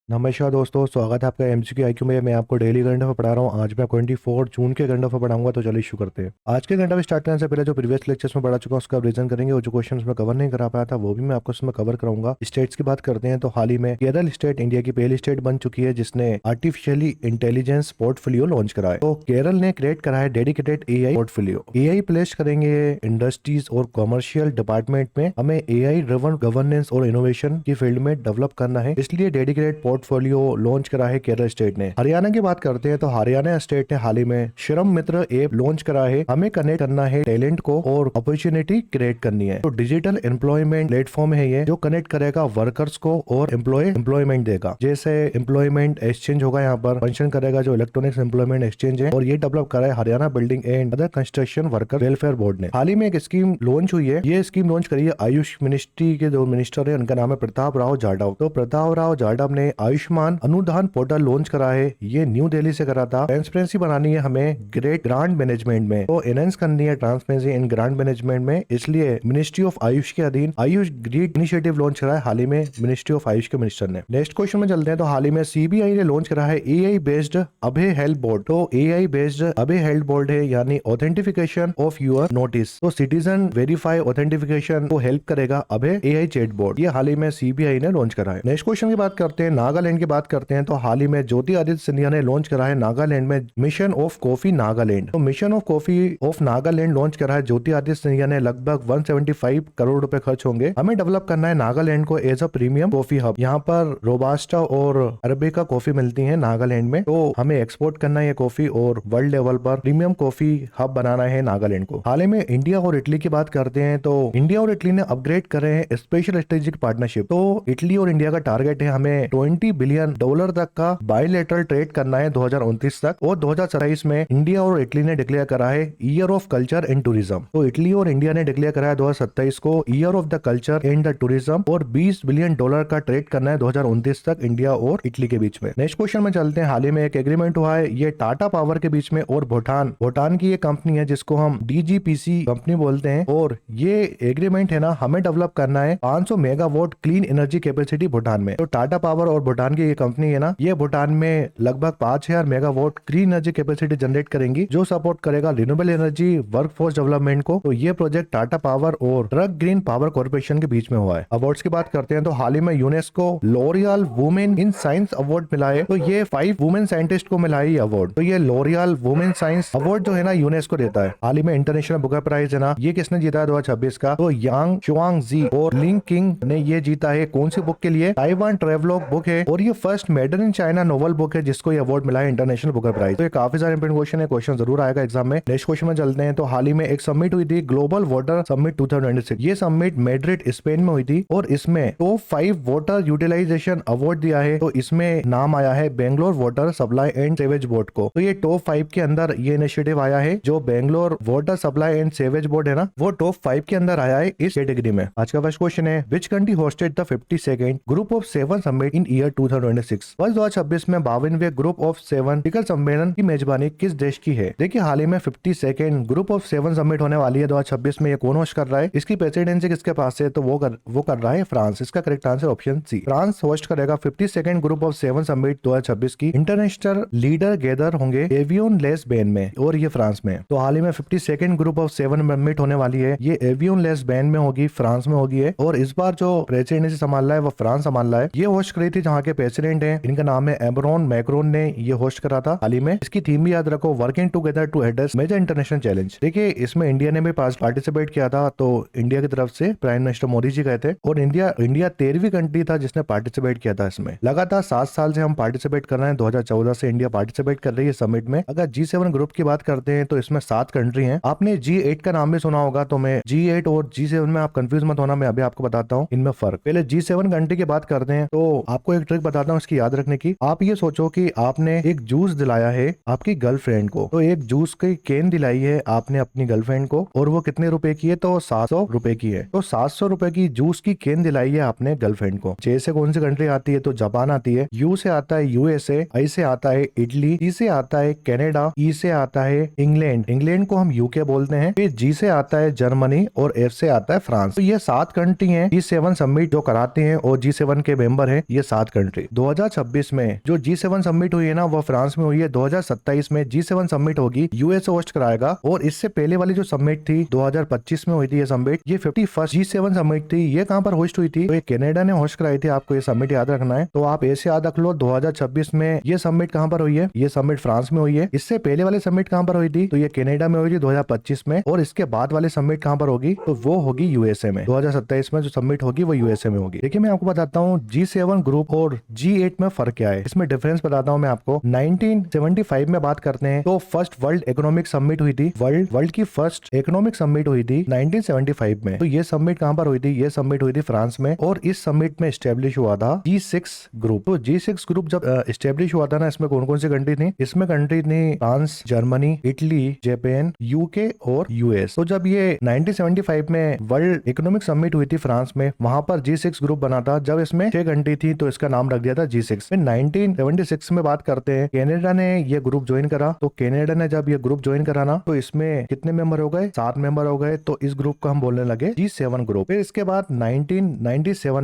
नमस्कार दोस्तों, स्वागत है आपका एमसीक्यू आईक्यू में। मैं आपको डेली करंट अफेयर पढ़ा रहा हूँ। आज मैं 24 जून के करंट अफेयर पढ़ाऊंगा, तो चलिए शुरू करते हैं। आज के करंट अफेयर स्टार्ट करने से पहले जो प्रीवियस लेक्चर्स में पढ़ा चुका हूँ उसका रिवीजन करेंगे, और जो क्वेश्चन में कवर नहीं करा पाया था वो भी मैं आपको उसमें कवर कराऊंगा। स्टेट्स की बात करते हैं तो हाल ही में केरल स्टेट इंडिया की पहली स्टेट बन चुकी है जिसने आर्टिफिशियली इंटेलिजेंस पोर्टफोलियो लॉन्च करा है। तो केरल ने क्रिएट करा है dedicated AI portfolio. AI place करेंगे इंडस्ट्रीज और कमर्शियल डिपार्टमेंट में। हमें एआई ड्रिवन गवर्नेंस और इनोवेशन की फील्ड में डेवलप करना है, इसलिए डेडिकेटेड पोर्टफोलियो लॉन्च करा है केरल स्टेट ने। हरियाणा की बात करते हैं तो हरियाणा स्टेट ने हाल ही में श्रम मित्र ऐप लॉन्च करा है। हमें कनेक्ट करना है टैलेंट को और अपॉर्चुनिटी क्रिएट करनी है। तो डिजिटल एम्प्लॉयमेंट प्लेटफॉर्म है ये, जो कनेक्ट करेगा वर्कर्स को और एम्प्लॉयमेंट देगा। जैसे एम्प्लॉयमेंट एक्सचेंज होगा, यहाँ पर फंक्शन करेगा जो इलेक्ट्रॉनिक्स एम्प्लॉयमेंट एक्सचेंज है, और ये डेवलप करा है Haryana building and other construction worker welfare board ने। हाल ही में एक स्कीम लॉन्च हुई है। ये स्कीम लॉन्च करी है आयुष मिनिस्ट्री के जो मिनिस्टर है, उनका नाम है प्रताप राव जाटव। तो प्रताप राव जाटव ने आयुष्मान अनुदान पोर्टल लॉन्च करा है। ये न्यू दिल्ली से करा था। ट्रांसपेरेंसी बनानी है हमें ग्रांट मैनेजमेंट में, तो एनहेंस करनी है ट्रांसपेरेंसी इन ग्रांट मैनेजमेंट में, इसलिए मिनिस्ट्री ऑफ आयुष के अधीन आयुष ग्रिड इनिशिएटिव लॉन्च करा है हाल ही में मिनिस्ट्री ऑफ आयुष के मिनिस्टर ने। नेक्स्ट क्वेश्चन में चलते हैं तो हाल ही में सीबीआई ने लॉन्च करा है एआई बेस्ड अभय हेल्थ बोर्ड। तो एआई बेस्ड अभय हेल्थ बोर्ड है, यानी ऑथेंटिफिकेशन ऑफ यूर नोटिस। तो सिटीजन वेरीफाई ऑथेंटिफिकेशन को हेल्प करेगा अभय एआई चैट बोर्ड। ये हाल ही में सीबीआई ने लॉन्च करा है। नेक्स्ट क्वेश्चन की बात करते हैं, नागालैंड की बात करते हैं तो हाल ही में ज्योति आदित्य सिंधिया ने लॉन्च करा है नागालैंड में मिशन ऑफ कॉफी नागालैंड। तो mission of coffee of Nagaland launch करा है ज्योति आदित्य सिंधिया ने। लगभग 175 करोड़ रुपए खर्च होंगे। हमें डेवलप करना है नागालैंड को as a premium coffee hub. यहाँ पर रोबास्टा और अरेबिका कॉफी मिलती है नागालैंड में, तो हमें एक्सपोर्ट करना है ये कॉफी और वर्ल्ड लेवल पर प्रीमियम कॉफी हब बनाना है नागालैंड को। हाल ही में इंडिया और इटली की बात करते हैं तो इंडिया और इटली ने अपग्रेड करे हैं स्पेशल स्ट्रेटेजिक पार्टनरशिप। तो इटली और इंडिया का टारगेट है हमें $20 बिलियन तक का बायलैटरल ट्रेड करना है 2029 तक। और 2027 में इंडिया और इटली ने डिक्लेयर करा है year of culture and tourism. तो इटली और इंडिया ने डिक्लेयर करा है 2027 को year of the culture and the tourism, और $20 बिलियन का ट्रेड करना है 2029 तक इंडिया और इटली के बीच में। नेक्स्ट क्वेश्चन में चलते हैं, हाल ही में एक एग्रीमेंट हुआ है ये टाटा पावर के बीच में और भूटान की ये कंपनी है जिसको हम डीजीपीसी कंपनी बोलते हैं, और ये एग्रीमेंट है ना, हमें डेवलप करना है 500 megawatt clean energy capacity Bhutan में। तो टाटा पावर और भूटान की ये कंपनी है ना, ये भूटान में लगभग 5000 megawatt clean energy capacity generate करेंगी, जो सपोर्ट करेगा रिन्यूएबल एनर्जी वर्कफोर्स डेवलपमेंट को। तो ये प्रोजेक्ट टाटा पावर और ट्रक ग्रीन पावर कॉर्पोरेशन के बीच में हुआ है। अवार्ड्स की बात करते हैं तो हाल ही में UNESCO L'Oréal women in science award मिला है। तो ये 5 वुमेन साइंटिस्ट को मिला है ये अवार्ड। तो ये लॉरियल वुमेन साइंस अवार्ड जो है ना यूनेस्को देता है। हाल ही में इंटरनेशनल बुकर प्राइज है ना, ये किसने जीता है 2026 का? तो यांग शुआंग जी और लिंग किंग ने ये जीता है। कौन सी बुक के लिए? ताइवान ट्रेवलॉग बुक है, और ये first made in China novel book है जिसको ये अवार्ड मिला है इंटरनेशनल बुकर प्राइज। तो ये काफी सारे इंपोर्टेंट क्वेश्चन है, क्वेश्चन जरूर आएगा एग्जाम में। नेक्स्ट क्वेश्चन में चलते हैं तो हाल ही में एक समिट हुई थी ग्लोबल वाटर समिट 2026। ये समिट मैड्रिड स्पेन में हुई थी, और इसमें टॉप 5 वाटर यूटिलाइजेशन अवार्ड दिया है। तो इसमें नाम आया है Bangalore water supply and sewage board को। तो ये टॉप 5 के अंदर ये इनिशिएटिव आया है। जो Bangalore water supply and sewage board है ना, वो टॉप 5 के अंदर आया है इस कैटेगरी में। आज का फर्स्ट क्वेश्चन है, which country hosted the 52nd group of 7 summit in year 2026? वर्ष 2026 में 52वें ग्रुप ऑफ 7 शिखर सम्मेलन की मेजबानी किस देश की है? देखिए हाल ही में 52nd ग्रुप ऑफ 7 समिट होने वाली है 2026 में। ये कौन होस्ट कर रहा है? इसकी प्रेसिडेंसी किसके पास है? तो वो कर रहा है फ्रांस। इसका correct answer option C, France host करेगा 52nd ग्रुप ऑफ 7 समिट 2026 की। इंटरनेशनल लीडर गैदर होंगे एवियन लेस बैन में, और ये फ्रांस में। तो हाल ही में 52nd ग्रुप ऑफ 7 समिट होने वाली है, ये एवियन लेस बैन में होगी, फ्रांस में होगी है। और इस बार जो प्रेसिडेंसी संभाल रहा है वो फ्रांस संभाल रहा है। ये होस्ट करी थी जहाँ के प्रेसिडेंट है, इनका नाम है एमरॉन मैक्रोन ने ये होस्ट करा था हाल ही में। इसकी थीम भी याद रखो, working together to address major international challenge. देखिए इसमें इंडिया ने भी पार्टिसिपेट किया था, तो इंडिया की तरफ से प्राइम मिनिस्टर मोदी जी गए थे, और इंडिया 13वीं कंट्री था जिसने पार्टिसिपेट किया था इसमें। लगातार 7 साल से हम पार्टिसिपेट कर रहे हैं, 2014 से इंडिया पार्टिसिपेट कर रही है समिट में। अगर G7 ग्रुप की बात करते हैं तो इसमें 7 कंट्री हैं। आपने G8 का नाम भी सुना होगा, तो मैं G8 और G7 में आप कंफ्यूज मत होना, मैं अभी आपको बताता हूँ इनमें फर्क। पहले G7 कंट्री की बात करते हैं तो आपको एक ट्रिक बताता हूँ इसकी याद रखने की। आप ये सोचो कि आपने एक जूस दिलाया है आपकी गर्लफ्रेंड को, तो एक जूस की केन दिलाई है आपने अपनी गर्लफ्रेंड को, और वो कितने रुपए की है? तो 700 रुपए की है। तो 700 रुपए की जूस की केन दिलाई है आपने गर्लफ्रेंड को। जे से कौन सी कंट्री आती है? तो जापान आती है। यू से आता है यूएसए, आई से आता है इटली, टी से आता है कनाडा, ई से आता है इंग्लैंड को हम यूके बोलते हैं। फिर जी से आता है जर्मनी, और एफ से आता है फ्रांस। तो ये 7 कंट्री हैं G7 समिट जो कराते हैं, और G7 के मेंबर हैं ये 7 कंट्री। 2026 में जो G7 समिट हुई है ना वो फ्रांस में हुई है। 2027 में G7 समिट होगी, यूएस होस्ट कराएगा। और इससे पहले वाली जो समिट थी 2025 में हुई थी ये समिट, ये 51st G7 समिट थी। ये कहां पर होस्ट हुई थी? तो ये कनाडा ने होस्ट कराई थी। आपको ये समिट याद रखना है, तो आप ऐसे याद रख लो 2026 में ये समिट कहां पर हुई है? ये समिट फ्रांस में हुई है। इससे पहले वाली समिट कहां पर हुई थी? तो ये कनाडा में हुई थी 2025 में। और इसके बाद वाली समिट कहां पर होगी? तो वो होगी यूएसए में। 2027 में जो समिट होगी वो यूएसए में होगी। देखिए मैं आपको बताता हूँ G7 ग्रुप और G8 में फर्क क्या है, इसमें डिफरेंस बताता हूँ मैं आपको। 1975 में बात करते हैं तो फर्स्ट वर्ल्ड इकोनॉमिक समिट हुई थी। वर्ल्ड की फर्स्ट इकोनॉमिक समिट हुई थी 1975 में। तो ये समिट कहां पर हुई थी? ये समिट हुई थी फ्रांस में। और इस समिट में स्टेब्लिश हुआ था G6 ग्रुप। तो G6 ग्रुप जब स्टेब्लिश हुआ था ना, इसमें कौन कौन सी कंट्री थी? इसमें कंट्री थी France, Germany, Italy, Japan, UK और यूएस। तो जब ये 1975 में वर्ल्ड इकोनॉमिक समिट हुई थी फ्रांस में, वहां पर G6 ग्रुप बना था। जब इसमें 6 कंट्री थी तो इसका नाम रख दिया था G6। फिर 1976 में बात करते हैं, कनाडा ने ये ग्रुप ज्वाइन करा। तो कनाडा ने जब ये ग्रुप ज्वाइन करा ना, तो इसमें कितने मेंबर हो गए? 7 मेंबर हो गए। तो इस ग्रुप को हम बोलने लगे G7 ग्रुप। फिर इसके बाद 1997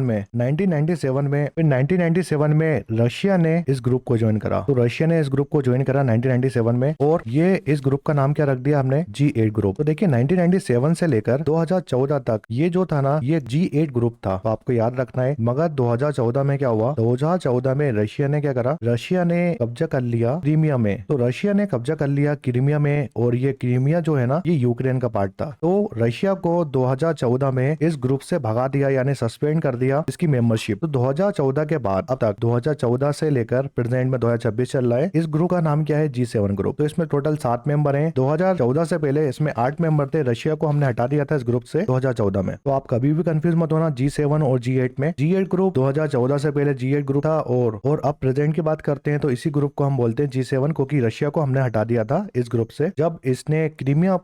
में रशिया ने इस ग्रुप को ज्वाइन करा। तो रशिया ने इस ग्रुप को ज्वाइन करा 1997 में। और ये इस ग्रुप का नाम क्या रख दिया हमने? G8 group. तो देखिए 1997 से लेकर 2014 तक ये जो था ना, ये G8 ग्रुप था। तो आपको याद रखना है। मगर 2014 में क्या हुआ? 2014 में रशिया ने क्या करा? रशिया ने कब्जा कर लिया क्रीमिया में। तो रशिया ने कब्जा कर लिया क्रीमिया में। और ये क्रीमिया जो है ना, ये यूक्रेन का पार्ट था। तो रशिया को 2014 में इस ग्रुप से भगा दिया, यानी सस्पेंड कर दिया इसकी मेंबरशिप। तो 2014 के बाद अब तक 2014 से लेकर प्रेजेंट में 2026 चल रहा है, इस ग्रुप का नाम क्या है? G7 group. तो इसमें टोटल 7 मेंबर हैं। 2014 से पहले इसमें 8 मेंबर थे। रशिया को हमने हटा दिया था इस ग्रुप से 2014 में। तो आप कभी भी कंफ्यूज मत होना G7 और G8 में। G8 ग्रुप 2014 से पहले G8 ग्रुप था। और अब प्रेजेंट की बात करते हैं तो इसी ग्रुप को हम बोलते हैं G7, क्योंकि रशिया को हमने हटा दिया था इस ग्रुप से जब इसने क्रीमिया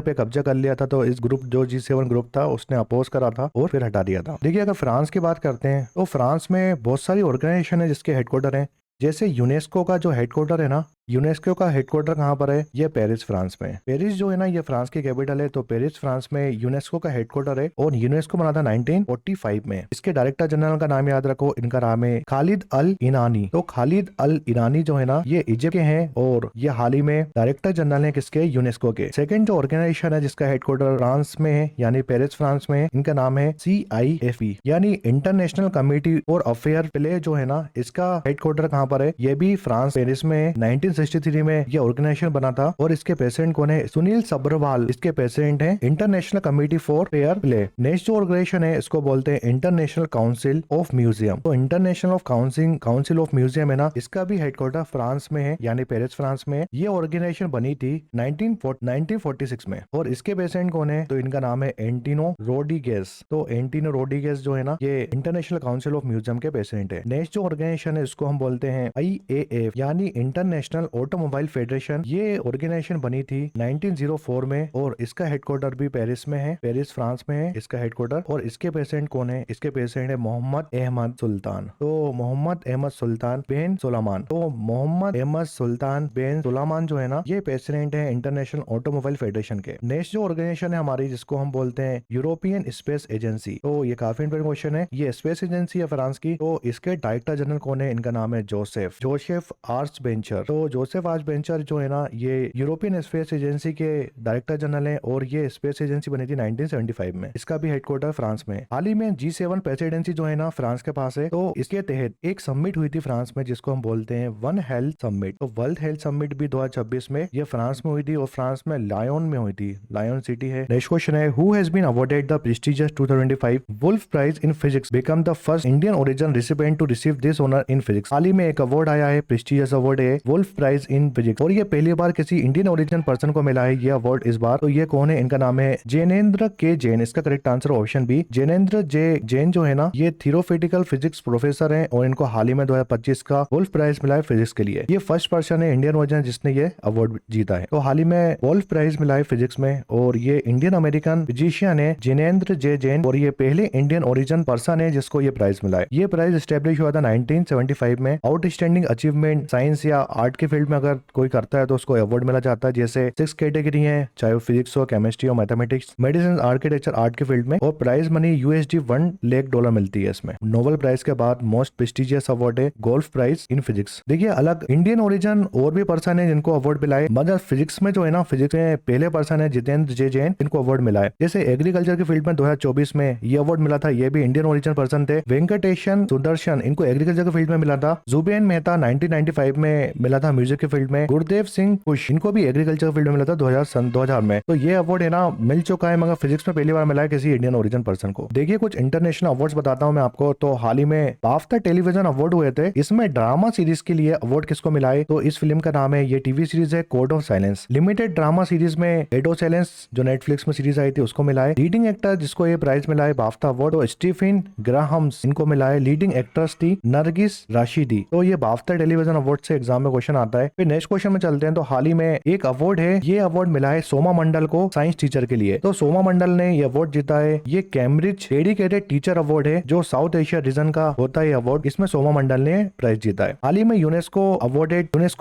पे कब्जा कर लिया था। तो इस ग्रुप जो G7 ग्रुप था उसने अपोज करा था और फिर हटा दिया था। देखिए अगर फ्रांस की बात करते हैं तो फ्रांस में बहुत सारी ऑर्गेनाइजेशन है जिसके हेडक्वार्टर हैं। जैसे यूनेस्को का जो हेडक्वार्टर है ना, यूनेस्को का हेडक्वार्टर कहाँ पर है? ये पेरिस फ्रांस में। पेरिस जो है ना, ये फ्रांस की कैपिटल है। तो पेरिस फ्रांस में यूनेस्को का हेडक्वार्टर है। और यूनेस्को बना था 1945 में। इसके डायरेक्टर जनरल का नाम याद रखो, इनका नाम है खालिद अल इनानी। तो खालिद अल इनानी जो है ना, ये इजिप्ट के हैं और ये हाल ही में डायरेक्टर जनरल है किसके? यूनेस्को के। सेकंड जो ऑर्गेनाइजेशन है जिसका हेडक्वार्टर फ्रांस में है, यानी पेरिस फ्रांस में है, इनका नाम है CIFE, यानी international committee for affair play जो है ना, इसका हेडक्वार्टर कहाँ पर है? ये भी फ्रांस पेरिस में है। 1963 में ये ऑर्गेनाइजेशन बना था। और इसके प्रेसिडेंट कौन है? सुनील सब्रवाल इसके प्रेसिडेंट हैं। International committee for fair play. Next जो ऑर्गेनाइजेशन है इसको बोलते हैं इंटरनेशनल काउंसिल ऑफ म्यूजियम। तो इंटरनेशनल काउंसिल ऑफ म्यूजियम है ना, इसका भी हेडक्वार्टर फ्रांस में है, यानी पेरिस फ्रांस में। ये ऑर्गेनाइजेशन बनी थी 1946 में। और इसके प्रेसिडेंट कौन है? तो इनका नाम है एंटिनो रोड्रिगेज। तो एंटिनो रोड्रिगेज जो है ना, ये इंटरनेशनल काउंसिल ऑफ म्यूजियम के प्रेसिडेंट है। नेक्स्ट जो ऑर्गेनाइजेशन है इसको हम बोलते हैं IAF, यानी इंटरनेशनल ऑटोमोबाइल फेडरेशन। ये ऑर्गेनाइजेशन बनी थी 1904 में। और इसका हेडक्वार्टर भी पेरिस में है, पेरिस फ्रांस में है इसका हेडक्वार्टर। और इसके प्रेसिडेंट कौन है? इसके प्रेसिडेंट है मोहम्मद अहमद सुल्तान। तो मोहम्मद अहमद सुल्तान बिन सुलेमान। तो मोहम्मद अहमद सुल्तान बिन सुलेमान जो है ना, ये प्रेसिडेंट है इंटरनेशनल ऑटोमोबाइल फेडरेशन के। नेक्स्ट जो ऑर्गेनाइजेशन है हमारी, जिसको हम बोलते हैं यूरोपियन स्पेस एजेंसी। तो ये काफी इंपॉर्टेंट क्वेश्चन है। ये स्पेस एजेंसी है फ्रांस की। तो इसके डायरेक्टर जनरल कौन है? इनका नाम है जोसेफ आर्चबेंचर। तो जोसेफ आर्चबेंचर जो है ना, ये यूरोपियन स्पेस एजेंसी के डायरेक्टर जनरल है। और ये स्पेस एजेंसी बनी थी 1975 में। इसका भी हेडक्वार्टर फ्रांस में। हाल ही में G7 प्रेसिडेंसी जो है ना फ्रांस के पास है। तो इसके तहत एक समिट हुई थी फ्रांस में जिसको हम बोलते हैं वन हेल्थ समिट। तो वर्ल्ड हेल्थ समिट भी 2026 में ये फ्रांस में हुई थी। और फ्रांस में लायोन में हुई थी, लायोन सिटी है। नेक्स्ट क्वेश्चन है, who has been awarded the prestigious 2025 Wolf prize in physics, become the first Indian origin recipient to receive this honour in physics. हाल ही में एक अवार्ड आया है, प्रेस्टिजियस अवार्ड है वुल्फ प्राइज इन फिजिक्स। और ये पहली बार किसी इंडियन ओरिजिन पर्सन को मिला है ये अवार्ड इस बार। तो ये कौन है? इनका नाम है जैनेंद्र के जैन। इसका correct answer option B, Jainendra Jain जो है ना, ये थियोरेटिकल फिजिक्स प्रोफेसर हैं। और इनको हाल ही में 2025 का वुल्फ प्राइज मिला है फिजिक्स के लिए। ये फर्स्ट पर्सन है इंडियन ओरिजिन जिसने ये अवार्ड जीता है। तो हाल ही में वुल्फ प्राइज मिला है फिजिक्स में। और ये इंडियन अमेरिकन फिजिशियन है जैनेंद्र जैन। और ये पहले इंडियन ओरिजिन पर्सन है जिसको ये प्राइज मिला है। ये प्राइज एस्टेब्लिश हुआ था 1975 में। आउटस्टैंडिंग अचीवमेंट साइंस या आर्ट के फील्ड में अगर कोई करता है तो उसको अवार्ड मिला जाता है। जैसे 6 कैटेगरी है, चाहे वो फिजिक्स हो, केमिस्ट्री हो, मैथमेटिक्स, मेडिसिन, आर्किटेक्चर, आर्ट के फील्ड में, और प्राइज मनी USD $1 लाख मिलती है इसमें। नोबेल प्राइज के बाद मोस्ट प्रेस्टिजियस अवार्ड है गोल्फ प्राइज इन फिजिक्स। देखिए अलग इंडियन ओरिजिन और भी पर्सन है जिनको अवार्ड मिला है, मगर फिजिक्स में जो है ना, फिजिक्स में पहले पर्सन है जितेंद्र जे जैन, इनको अवार्ड मिला है। जैसे एग्रीकल्चर की फील्ड में 2024 में ये अवार्ड मिला था, ये भी इंडियन ओरिजिन पर्सन थे। वेंकटेशन सुदर्शन, इनको एग्रीकल्चर के फील्ड में मिला था। जुबेन मेहता 1995 में मिला था म्यूजिक के फील्ड में। गुरुदेव सिंह कुश, इनको भी एग्रीकल्चर के फील्ड में मिला था 2000 में। तो ये अवार्ड है ना मिल चुका है, मगर फिजिक्स में पहली बार मिला है किसी इंडियन ओरिजिन पर्सन को। देखिए कुछ इंटरनेशनल अवार्ड्स बताता हूँ मैं आपको। तो हाल ही में बाफ्टा टेलीविजन अवार्ड हुए थे, इसमें ड्रामा सीरीज के लिए अवार्ड किसको मिला है, तो इस फिल्म का नाम है, ये टीवी सीरीज है code of silence. Limited drama series में एडो साइलेंस जो नेटफ्लिक्स में सीरीज आई थी उसको मिला है। लीडिंग एक्टर जिसको ये प्राइज मिला है बाफ्टा अवार्ड, तो स्टीफन ग्राहम्स, इनको मिला है। लीडिंग एक्ट्रेस थी नरगिस राशिदी। तो ये बाफ्टा टेलीविजन अवार्ड से एग्जाम में क्वेश्चन आता है। फिर नेक्स्ट क्वेश्चन में चलते हैं। तो हाल ही में एक अवार्ड है, ये अवार्ड मिला है सोमा मंडल को साइंस टीचर के लिए। तो सोमा मंडल ने ये अवार्ड जीता है। ये कैम्ब्रिज डेडिकेटेड टीचर अवार्ड है जो साउथ एशिया रीजन का होता है अवार्ड, इसमें सोमा मंडल ने प्राइज जीता है। हाल ही में यूनेस्को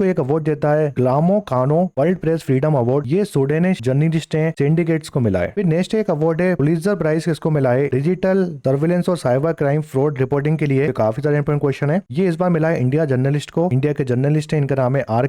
एक अवार्ड देता है ग्लामो कानो वर्ल्ड प्रेस फ्रीडम अवार्ड, ये स्वीडिश जर्नलिस्ट हैं सिंडिकेट्स को मिला है। फिर नेक्स्ट एक अवार्ड है पुलित्जर प्राइज, किसको मिला है, डिजिटल सर्विलेंस और साइबर क्राइम फ्रॉड रिपोर्टिंग के लिए। काफी सारे इंपॉर्टेंट क्वेश्चन है। ये इस बार मिला है इंडिया जर्नलिस्ट को, इंडिया के जर्नलिस्ट है, इनका नाम है आर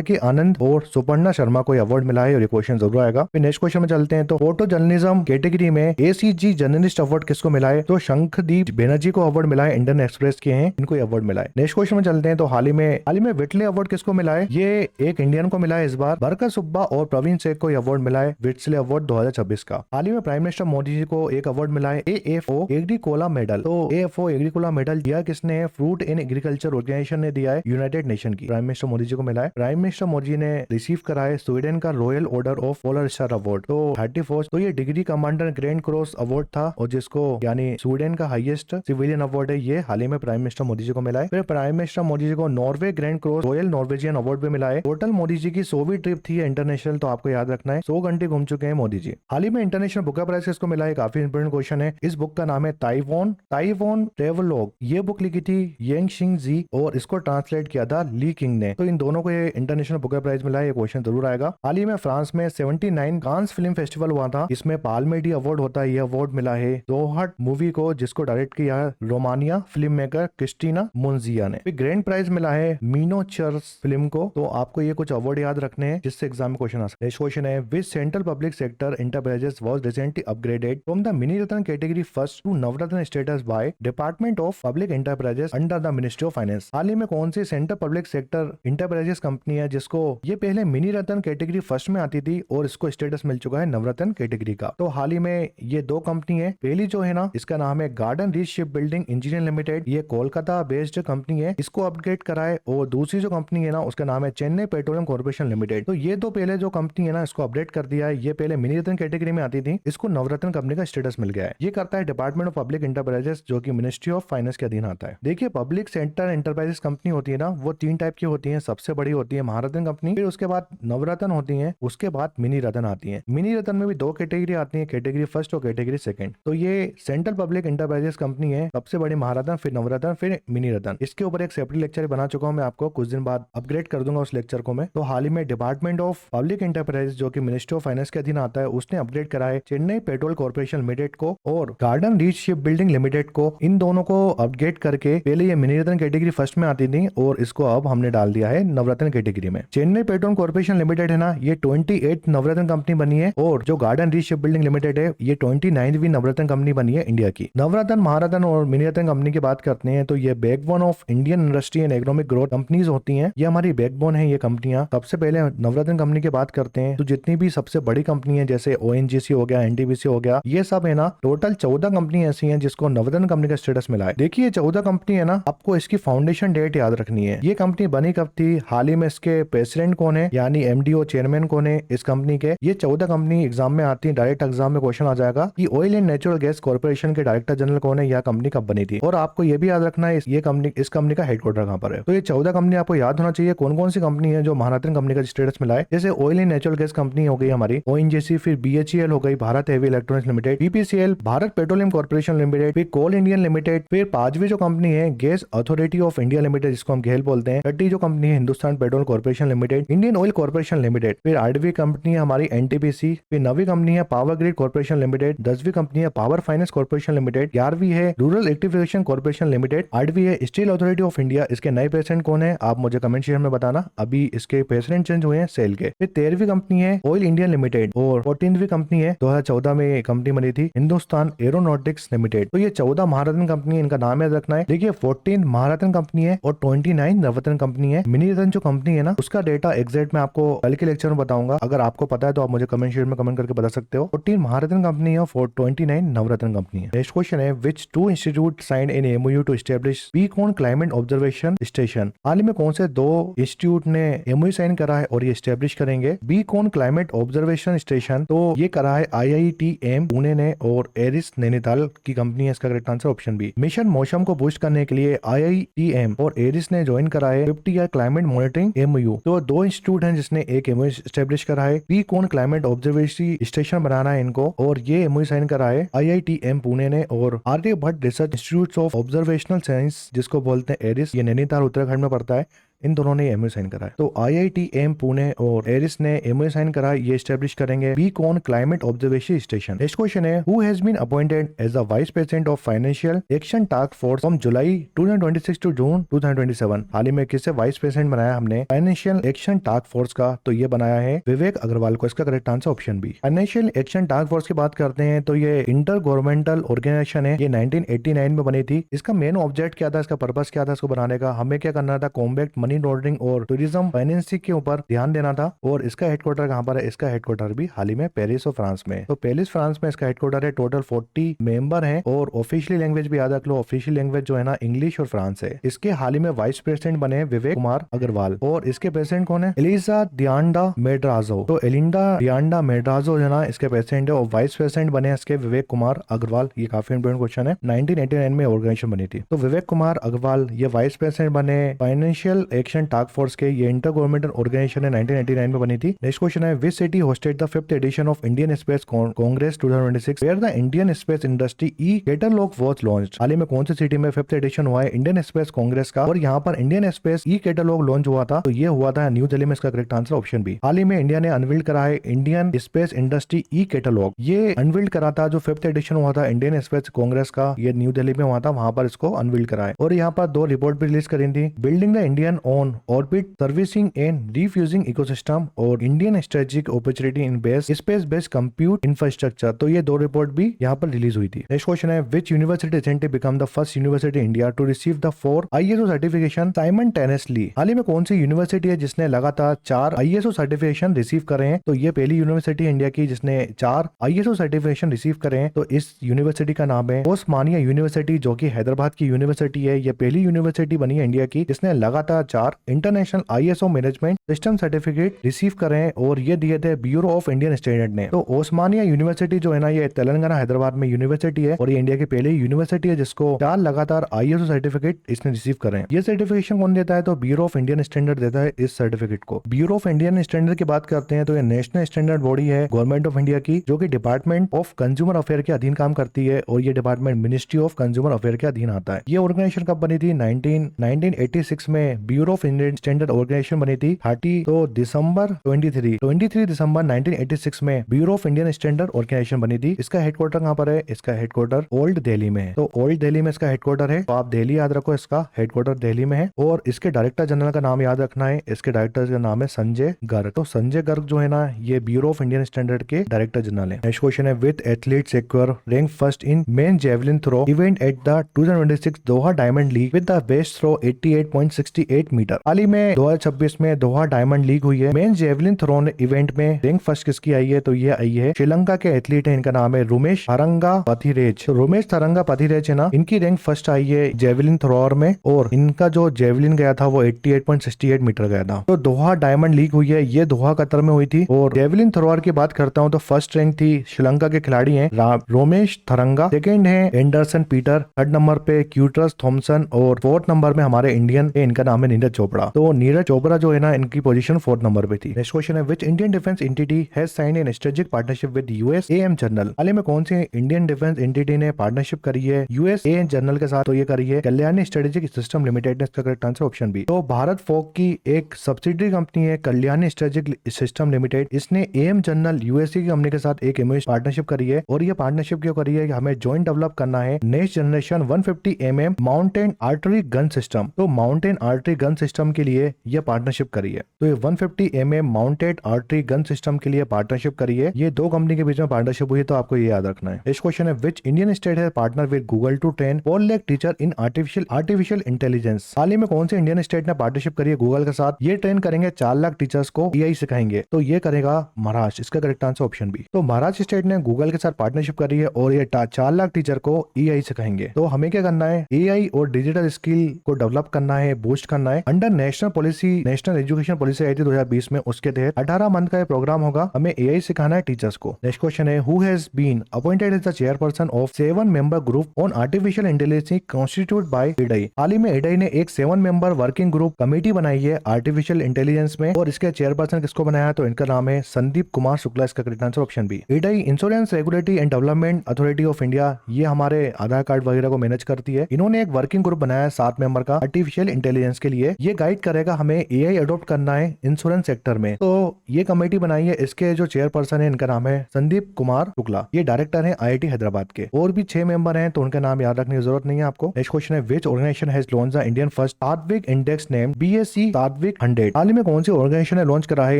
के आनंद और सुपर्णा शर्मा को अवार्ड मिला है, और ये क्वेश्चन जरूर आएगा। फिर नेक्स्ट क्वेश्चन में चलते हैं। तो फोटो जर्नलिज्म कैटेगरी में ACG जर्नलिस्ट अवार्ड किसको मिला है, तो शंखदीप बैनर्जी को अवार्ड मिला है, इंडियन एक्सप्रेस के हैं, इनको अवार्ड मिला है। नेक्स्ट क्वेश्चन में चलते हैं। तो हाल ही में विटले अवार्ड किसको मिला है, ये एक इंडियन को मिला है इस बार, बरकत सुब्बा और प्रवीण शेख को अवार्ड मिला है विटले अवार्ड 2026 का। हाल ही में प्राइम मिनिस्टर मोदी जी को एक अवार्ड मिला है AFO एग्रीकोला मेडल। तो AFO एग्रीकोला मेडल दिया किसने है, फ्रूट एंड एग्रीकल्चर ऑर्गेनाइजेशन ने दिया है, यूनाइटेड नेशन की। प्राइम मिनिस्टर मोदी जी को मिला है। प्राइम मिनिस्टर मोदी ने रिसीव करा है स्वीडन का royal order of polar star award, तो 31st। तो ये degree commander grand cross award था, और जिसको यानी स्वीडन का हाईएस्ट सिविलियन अवार्ड है, ये हाल ही में प्राइम मिनिस्टर मोदी जी को मिला है। फिर प्राइम मिनिस्टर मोदी जी को Norway grand cross royal Norwegian award भी मिला है। टोटल मोदी जी की 100वीं ट्रिप थी इंटरनेशनल, तो आपको याद रखना है 100 घंटे घूम चुके हैं मोदी जी। हाल ही में इंटरनेशनल बुक प्राइज किसको मिला है, काफी इंपोर्टेंट क्वेश्चन है। इस बुक का नाम है ताइवान ट्रेवलॉग। ये बुक लिखी थी येंग शिंग जी, और इसको ट्रांसलेट किया था ली किंग ने। तो इन दोनों को ये इंटरनेशनल बुक प्राइज मिला है, ये क्वेश्चन जरूर आएगा। हाल ही में फ्रांस में 79 कांस फिल्म फेस्टिवल हुआ था, इसमें पाल्मेडी अवार्ड होता है, ये अवार्ड मिला है जोहट मूवी को, जिसको डायरेक्ट किया है Romania film maker Cristina Mungiu ने। फिर ग्रैंड प्राइज मिला है मीनोचर्स फिल्म को। तो आपको ये कुछ अवार्ड याद रखने हैं जिससे एग्जाम में क्वेश्चन आ सकता है। नेक्स्ट क्वेश्चन है, which central public sector enterprises was recently upgraded from the mini ratna category first to Navratna status by department of public enterprises under the ministry of finance. हाल ही में कौन सी central public sector enterprises company है जिसको ये पहले मिनी रत्न कैटेगरी फर्स्ट में आती थी, और इसको स्टेटस मिल चुका है नवरत्न कैटेगरी का। तो हाल ही में ये दो कंपनी है, पहली जो है ना, इसका नाम है garden reach ship building engineer limited, ये कोलकाता बेस्ड कंपनी है, इसको अपग्रेड करा है। और दूसरी जो कंपनी है ना, उसका नाम है चेन्नई पेट्रोलियम कॉर्पोरेशन लिमिटेड। तो ये दो पहले जो कंपनी है ना, इसको अपडेट कर दिया है। ये पहले मिनी रत्न कैटेगरी में आती थी, इसको नवरत्न कंपनी का स्टेटस मिल गया है। ये करता है डिपार्टमेंट ऑफ पब्लिक एंटरप्राइजेस, जो कि मिनिस्ट्री ऑफ फाइनेंस के अधीन आता है। देखिए पब्लिक सेक्टर एंटरप्राइजेस कंपनी होती है ना, वो 3 टाइप की होती है। सबसे बड़ी होती है महारत्न कंपनी, फिर उसके बाद नवरत्न होती है, उसके बाद मिनी रत्न आती है। मिनी रत्न में भी 2 कैटेगरी आती है, कैटेगरी फर्स्ट और कैटेगरी सेकंड। तो ये सेंट्रल पब्लिक एंटरप्राइजेस कंपनी है, सबसे बड़ी महारत्न, फिर नवरत्न, फिर मिनी रत्न। इसके ऊपर एक सेपरेट लेक्चर बना चुका हूं मैं, आपको कुछ दिन बाद अपग्रेड कर दूंगा उस लेक्चर को मैं। तो हाल ही में डिपार्टमेंट ऑफ पब्लिक एंटरप्राइज, जो कि मिनिस्ट्री ऑफ फाइनेंस के अधीन आता है, उसने अपग्रेड करा है चेन्नई पेट्रोल कॉर्पोरेशन लिमिटेड को और garden reach ship building limited को। इन दोनों को अपग्रेड करके, पहले ये मिनी रत्न कैटेगरी फर्स्ट में आती थी, और इसको अब हमने डाल दिया है नवरत्न कैटेगरी में। चेन्नई पेट्रोल कॉर्पोरेशन लिमिटेड है ना, ये 28 नवरत्न कंपनी बनी है, और जो garden reach ship building limited है, ये 29वीं नवरत्न कंपनी बनी है इंडिया की। नवरत्न, महारत्न और मिनी रत्न कंपनी की बात करते हैं, तो ये backbone of Indian industry and economic growth companies होती हैं, ये हमारी बैकबोन है ये कंपनियां। सबसे पहले नवरत्न कंपनी की बात करते हैं, तो जितनी भी सबसे बड़ी कंपनी है, जैसे ONGC हो गया, NTPC हो गया, ये सब है ना, टोटल 14 कंपनी ऐसी हैं जिसको नवरत्न कंपनी का स्टेटस मिला है। देखिए 14 कंपनी है ना, आपको इसकी फाउंडेशन डेट याद रखनी है। ये कंपनी बनी कब थी, हाल ही में इसके प्रेसिडेंट कौन है, यानी MD चेयरमैन कौन है इस कंपनी के। ये 14 कंपनी एग्जाम में आती है, डायरेक्ट एग्जाम में क्वेश्चन आ जाएगा कि oil and natural gas corporation के डायरेक्टर जनरल कौन है, यह कंपनी कब बनी थी। और आपको ये भी याद रखना है ये कंपनी, इस कंपनी का हेडक्वार्टर कहां पर है। तो ये 14 कंपनी आपको याद होना चाहिए कौन कौन सी कंपनी है जो महारत्न कंपनी का स्टेटस मिला है। जैसे oil and natural gas company हो गई हमारी ONGC, फिर BHEL हो गई Bharat heavy electronics limited, BPCL Bharat petroleum corporation limited, फिर कोल इंडियन लिमिटेड, फिर 5वीं जो कंपनी है gas authority of India limited, जिसको हम गेल बोलते हैं। 6ठी जो कंपनी कंपनी है Hindustan petrol corporation limited, Indian oil corporation limited. फिर 8वीं कंपनी है हमारी एनटीपीसी। फिर 9वीं कंपनी है पावर ग्रिड कॉर्पोरेशन लिमिटेड। 10वीं कंपनी है पावर फाइनेंस कॉर्पोरेशन लिमिटेड। 11वीं है रूरल इलेक्ट्रिफिकेशन कॉर्पोरेशन लिमिटेड। 8वीं है स्टील अथॉरिटी ऑफ इंडिया। इसके नए प्रेसिडेंट कौन है आप मुझे कमेंट सेक्शन में बताना, अभी इसके प्रेसिडेंट चेंज हुए हैं सेल के। फिर 13वीं कंपनी है ऑयल इंडिया लिमिटेड और 14वीं कंपनी है 2014 में कंपनी बनी थी हिंदुस्तान एरोनॉटिक्स लिमिटेड। तो ये 14 महारत्न कंपनी है, इनका नाम याद रखना है। देखिए 14 महारत्न कंपनी है और 29 नवरत्न कंपनी है। मिनी रत्न जो कंपनी है ना उसका डेटा एग्जैक्ट मैं आपको कल के लेक्चर में बताऊंगा, अगर आपको पता है तो आप मुझे कमेंट सेक्शन में कमेंट करके बता सकते हो। 14 महारत्न कंपनी है और 29 नवरत्न कंपनी है। नेक्स्ट क्वेश्चन है which two institute signed an MOU to establish beacon climate observation station. हाल ही में कौन से दो इंस्टीट्यूट ने एमओयू साइन करा है और ये एस्टैब्लिश करेंगे बीकॉन क्लाइमेट ऑब्जर्वेशन स्टेशन? तो ये करा है IITM पुणे ने और एरिस नैनीताल की कंपनी है। इसका correct answer option B. Mission Mausam को बूस्ट करने के लिए IITM और एरिस ने ज्वाइन करा है 50 ईयर क्लाइमेट मॉनिटरिंग एमओयू। तो दो इंस्टीट्यूट हैं जिसने एक एमओयू एस्टैब्लिश करा है, बीकॉन क्लाइमेट ऑब्जर्वेशन स्टेशन बनाना है इनको, और ये एमओयू साइन करा है IITM पुणे ने और Aryabhatta research institute of observational science जिसको बोलते हैं एरिस, ये नैनीताल उत्तराखंड में पड़ता है। इन दोनों ने एमओयू साइन करा है। तो IITM पुणे और एरिस ने एमओयू साइन करा है, ये एस्टैब्लिश करेंगे beacon climate observation station. Next question है who has been appointed as the vice president of financial action task force from July 2026 to June 2027। हाल ही में किसे वाइस प्रेसिडेंट बनाया हमने फाइनेंशियल एक्शन टास्क फोर्स का? तो ये बनाया है विवेक अग्रवाल को। इसका correct answer option B. Financial action task force की बात करते हैं तो ये इंटर गवर्नमेंटल ऑर्गेनाइजेशन है, ये 1989 में बनी थी। इसका मेन ऑब्जेक्ट क्या था, इसका पर्पस क्या था इसको बनाने का? हमें क्या करना था, कॉम्बैक्ट मनी लॉन्ड्रिंग और टूरिज्म फाइनेंसिंग के ऊपर ध्यान देना था। और इसका हेडक्वार्टर कहाँ पर है? इसका हेडक्वार्टर भी हाल ही में पेरिस और फ्रांस में। तो पेरिस फ्रांस में इसका हेडक्वार्टर है। टोटल 40 मेंबर हैं और ऑफिशियल लैंग्वेज भी याद रख लो, ऑफिशियल लैंग्वेज जो है ना इंग्लिश और फ्रांस है। इसके हाल ही में वाइस प्रेसिडेंट बने विवेक कुमार अग्रवाल और इसके प्रेसिडेंट कौन है? एलिजा डियांडा मेड्राजो। तो एलिंडा डियांडा मेड्राजो जो है ना इसके प्रेसिडेंट है और वाइस प्रेसिडेंट बने इसके विवेक कुमार अग्रवाल। ये काफी इंपोर्टेंट क्वेश्चन है। 1989 में ऑर्गेनाइजेशन बनी थी। तो विवेक कुमार अग्रवाल ये वाइस प्रेसिडेंट बने फाइनेंशियल एक्शन टास्क फोर्स के। ये इंटर गवर्नमेंटल ऑर्गेनाइजेशन है, 1989 में बनी थी। नेक्स्ट क्वेश्चन है which city hosted the 5th edition of Indian space congress 2026 where the Indian space industry e catalogue was launched. हाल ही में कौन सी सिटी में 5th एडिशन हुआ है इंडियन स्पेस कांग्रेस का और यहाँ पर इंडियन स्पेस ई कैटलॉग लॉन्च हुआ था? तो ये हुआ था न्यू दिल्ली में। इसका करेक्ट आंसर ऑप्शन बी। हाल ही में इंडिया ने अनवील्ड करा है Indian space industry e catalogue. ये अनवील्ड करा था जो 5th एडिशन हुआ था इंडियन स्पेस कांग्रेस का, ये न्यू दिल्ली में हुआ था, वहां पर इसको अनवील्ड करा है। और यहाँ पर दो रिपोर्ट भी रिलीज करी थी, building the Indian on orbit servicing and refuelling ecosystem और Indian strategic opportunity in space based compute infrastructure. तो ये दो रिपोर्ट भी यहाँ पर रिलीज हुई थी। नेक्स्ट क्वेश्चन है which university recently become the first university India to receive the 4 ISO certification simultaneously. हाल ही में कौन सी यूनिवर्सिटी है जिसने लगातार 4 ISO सर्टिफिकेशन रिसीव करे हैं? तो ये पहली यूनिवर्सिटी इंडिया की जिसने 4 ISO सर्टिफिकेशन रिसीव करे हैं। तो इस यूनिवर्सिटी का नाम है ओस्मानिया यूनिवर्सिटी जो कि हैदराबाद की यूनिवर्सिटी है। ये पहली यूनिवर्सिटी बनी है इंडिया की जिसने लगातार 4 international ISO management system certificate receive करे हैं और ये दिए थे ब्यूरो ऑफ इंडियन स्टैंडर्ड ने। तो ओस्मानिया यूनिवर्सिटी जो है ना ये तेलंगाना हैदराबाद में यूनिवर्सिटी है और ये इंडिया की पहली यूनिवर्सिटी है जिसको 4 लगातार ISO सर्टिफिकेट इसने रिसीव करे हैं। ये सर्टिफिकेशन कौन देता है? तो ब्यूरो ऑफ इंडियन स्टैंडर्ड देता है इस सर्टिफिकेट को। ब्यूरो ऑफ इंडियन स्टैंडर्ड की बात करते हैं तो ये नेशनल स्टैंडर्ड बॉडी है गवर्नमेंट ऑफ इंडिया की जो कि डिपार्टमेंट ऑफ कंज्यूमर अफेयर के अधीन काम करती है और ये department ministry of consumer affair के अधीन आता है। ये ऑर्गेनाइजेशन कब बनी थी? 1986 में bureau of Indian standard organisation बनी थी। 23 दिसंबर 1986 में bureau of Indian standard organisation बनी थी। इसका हेडक्वार्टर कहाँ पर है? इसका हेडक्वार्टर ओल्ड दिल्ली में है। तो ओल्ड दिल्ली में इसका हेडक्वार्टर है, तो आप दिल्ली याद रखो, इसका हेडक्वार्टर दिल्ली में है। और इसके डायरेक्टर जनरल का नाम याद रखना है, इसके डायरेक्टर का नाम है संजय गर्ग। तो संजय गर्ग जो है ना ये ब्यूरो ऑफ इंडियन स्टैंडर्ड के डायरेक्टर जनरल है। नेक्स्ट क्वेश्चन है with athlete secure rank first in men javelin throw event at the 2026 Doha diamond league with the best throw 88.68 metre. हाल ही में 2026 में दोहा डायमंड लीग हुई है। Men javelin throw event में rank first किसकी आई है? तो ये आई है श्रीलंका के एथलीट है, इनका नाम है रोमेश थरंगा पथिरेज। रोमेश थरंगा पथिरेज है ना, इनकी रैंक फर्स्ट आई है जेवलिन थ्रोअर में और इनका जो जेवलिन गया था वो 88.68 मीटर गया था। तो दोहा डायमंड लीग हुई है, ये दोहा कतर में हुई थी। और जेवलिन थ्रोअर की बात करता हूँ तो फर्स्ट रैंक थी श्रीलंका के खिलाड़ी है रोमेश थरंगा, सेकेंड है एंडरसन पीटर, थर्ड नंबर पे क्यूटरस थॉमसन और फोर्थ नंबर में हमारे इंडियन है, इनका नाम है नीरज चोपड़ा। तो नीरज चोपड़ा जो है ना, इनकी पोजीशन 4th नंबर पे थी। नेक्स्ट क्वेश्चन है, which Indian defence entity has signed an strategic partnership with US AM general. हाल ही में कौन सी इंडियन डिफेंस एंटिटी ने पार्टनरशिप करी है यूएस एएम जनरल के साथ? तो ये करी है कल्याणी स्ट्रेटेजिक सिस्टम लिमिटेड ने। इसका करेक्ट आंसर ऑप्शन बी। तो भारत फोक की एक सब्सिडरी कंपनी है कल्याणी स्ट्रेटेजिक सिस्टम लिमिटेड, इसने एएम जनरल यूएसए की कंपनी के साथ एक पार्टनरशिप करी है। और ये पार्टनरशिप क्यों करी है कि हमें ज्वाइंट डेवलप करना है next generation 150 mm mountain artery gun system. तो माउंटेन आर्टरी गन सिस्टम के लिए ये पार्टनरशिप करी है। तो ये 150 mm mounted artery gun system के लिए पार्टनरशिप करी है। ये दो कंपनी के बीच में पार्टनरशिप हुई है, तो आपको ये याद रखना है। इस क्वेश्चन है, विच इंडियन स्टेट है partner with Google to train 4 lakh teacher in artificial intelligence. हाल ही में कौन से इंडियन स्टेट ने पार्टनरशिप करी है गूगल के साथ? ये ट्रेन करेंगे 4 लाख टीचर्स को, एआई सिखाएंगे। तो ये करेगा महाराष्ट्र। इसका करेक्ट आंसर ऑप्शन बी। तो महाराष्ट्र स्टेट ने गूगल के साथ पार्टनरशिप करी है और ये 4 लाख टीचर को एआई सिखाएंगे। तो हमें क्या करना है, एआई और डिजिटल स्किल को डेवलप करना है, बूस्ट करना है। अंडर नेशनल एजुकेशन पॉलिसी आई थी 2020 में, उसके तहत 18 मंथ का ये प्रोग्राम होगा। हमें एआई सिखाना है टीचर्स को। नेक्स्ट क्वेश्चन है, who has been appointed as the chairperson of 7 member group on artificial intelligence constitute by IRDAI. हाल ही में इडाई ने एक 7 मेंबर वर्किंग ग्रुप कमेटी बनाई है आर्टिफिशियल इंटेलिजेंस में, और इसके चेयरपर्सन किसको बनाया? तो इनका नाम है संदीप कुमार शुक्ला। इसका correct answer option B. IRDAI insurance regulatory and development authority of India, ये हमारे आधार कार्ड वगैरह को मैनेज करती है। इन्होंने एक वर्किंग ग्रुप बनाया है 7 मेंबर का आर्टिफिशियल इंटेलिजेंस के लिए। ये गाइड करेगा हमें एआई अडॉप्ट करना है इंश्योरेंस सेक्टर में। तो ये कमेटी बनाई है, इसके जो चेयरपर्सन है इनका नाम है संदीप कुमार शुक्ला। ये डायरेक्टर है आईआईटी हैदराबाद के। और भी 6 मेंबर हैं, तो उनका नाम याद रखने की जरूरत नहीं है आपको। नेक्स्ट क्वेश्चन है, which organisation has launch the Indian first Satvik index name BSE Satvik 100। हाल ही में कौन सी ऑर्गेनाइजेशन ने लॉन्च करा है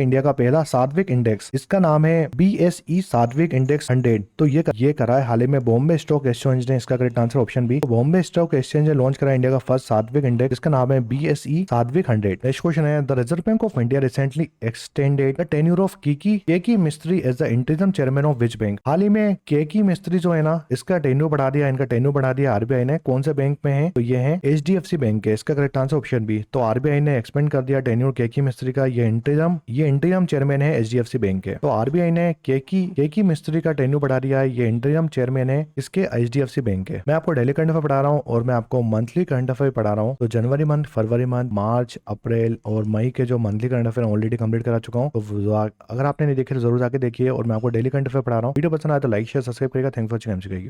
इंडिया का पहला सात्विक इंडेक्स? इसका नाम है BSE सात्विक इंडेक्स 100। तो ये करा है हाल ही में बॉम्बे स्टॉक एक्सचेंज ने। इसका correct answer option B. Bombay stock exchange ने लॉन्च करा इंडिया का फर्स्ट सात्विक इंडेक्स, इसका नाम है BSE सात्विक 100। नेक्स्ट क्वेश्चन है, the Reserve Bank of India recently extended the tenure of Keki Mistry as the interim chairman of which bank. हाल ही में केकी मिस्त्री जो है ना, इसका टेन्योर बढ़ा दिया, इनका टेन्योर बढ़ा दिया आरबीआई ने। कौन से बैंक में है? तो ये है HDFC बैंक है। इसका करेक्ट आंसर ऑप्शन बी। तो आरबीआई ने एक्सपेंड कर दिया टेन्योर केकी मिस्त्री का। ये इंटरिम चेयरमैन है HDFC बैंक के। तो आरबीआई ने केकी मिस्त्री का टेन्योर बढ़ा दिया है। ये इंटरिम चेयरमैन है इसके HDFC बैंक के। मैं आपको डेली करंट अफेयर पढ़ा रहा हूँ और मैं आपको मंथली करंट अफेयर पढ़ा रहा हूँ। तो जनवरी मंथ, फरवरी मंथ, मार्च, अप्रैल और मई के जो monthly current affair already complete करा चुका हूँ। तो अगर आपने नहीं देखे तो जरूर जाके देखिए। और मैं आपको डेली करंट अफेयर पढ़ा रहा हूँ। वीडियो पसंद आया तो लाइक शेयर सब्सक्राइब करेगा। Thanks for watching.